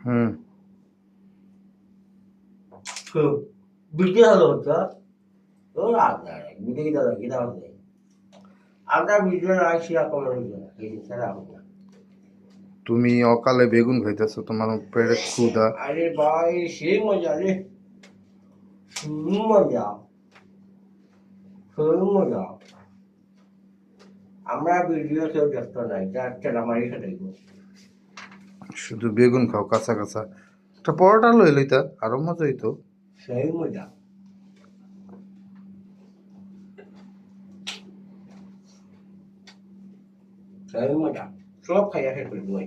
হুম। বিক্রি হলো হচ্ছে ও আপনার বিক্রি দাদা কিনা হচ্ছে আপনার ভিডিও না শেয়ার কমেন্ট হচ্ছে না এই ছাড়া হবে না। তুমি অকালে বেগুন খাইতেছো, তোমার পেটে ক্ষুধা। আরে ভাই সেই মজা রে, সেই মজা, সেই মজা। আমরা ভিডিও কেউ ব্যস্ত নাই, যার ঠেলামারি খেটাইব। শুধু বেগুন খাও কাঁচা কাঁচা। একটা পরোটা লই লইতা আরো মজা হইতো। সেই মজা, সেই মজা। সব খাইয়া শেষ করে দেবো।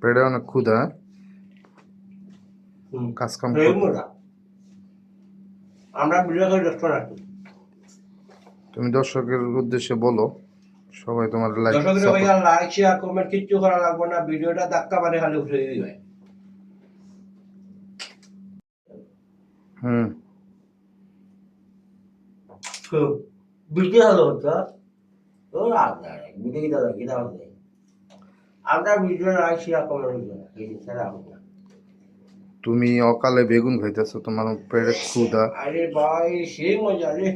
পেটে অনেক ক্ষুধা। কাজ কাম সেই কর। মজা। আমরা ভিডিও কেউ ব্যস্ত নাই। তুমি দর্শকের উদ্দেশ্যে বলো, সবাই তোমার লাইক দর্শকরা সাপোর্ট। ভাইয়া লাইক শেয়ার কমেন্ট কিচ্ছু করা লাগবে না, ভিডিওটা ধাক্কা মারে খালি উঠে দিবে। হুম। বিক্রি হলো হচ্ছে ও আপনার বিক্রি দাদা কিনা হচ্ছে আপনার ভিডিও লাইক শেয়ার কমেন্ট হচ্ছে না এই ছাড়া হবে না। তুমি অকালে বেগুন খাইতেছো, তোমার পেটে ক্ষুধা। আরে ভাই সেই মজা রে,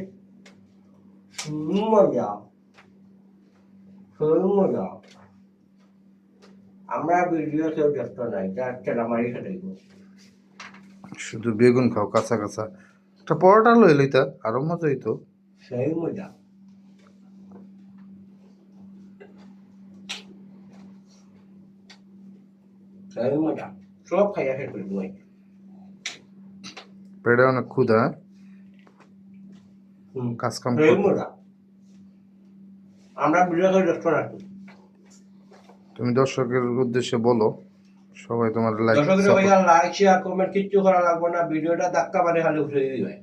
সেই মজা, সেই মজা। আমরা ভিডিও কেউ ব্যস্ত নাই, যার ঠেলামারি খেটাইব। শুধু বেগুন খাও কাঁচা কাঁচা। একটা পরোটা লই লইতা আরো মজা হইতো। সেই মজা, সেই মজা। সব খাইয়া শেষ করে দেবো। পেটে অনেক ক্ষুধা। কাজ কাম সেই কর। মজা। আমরা ভিডিও কেউ ব্যস্ত নাই। তুমি দর্শকের উদ্দেশ্যে বলো, সবাই তোমার লাইক দর্শকরা সাপোর্ট। ভাইয়া লাইক শেয়ার কমেন্ট কিচ্ছু করা লাগবে না, ভিডিওটা ধাক্কা মারে খালি উঠে দিবে।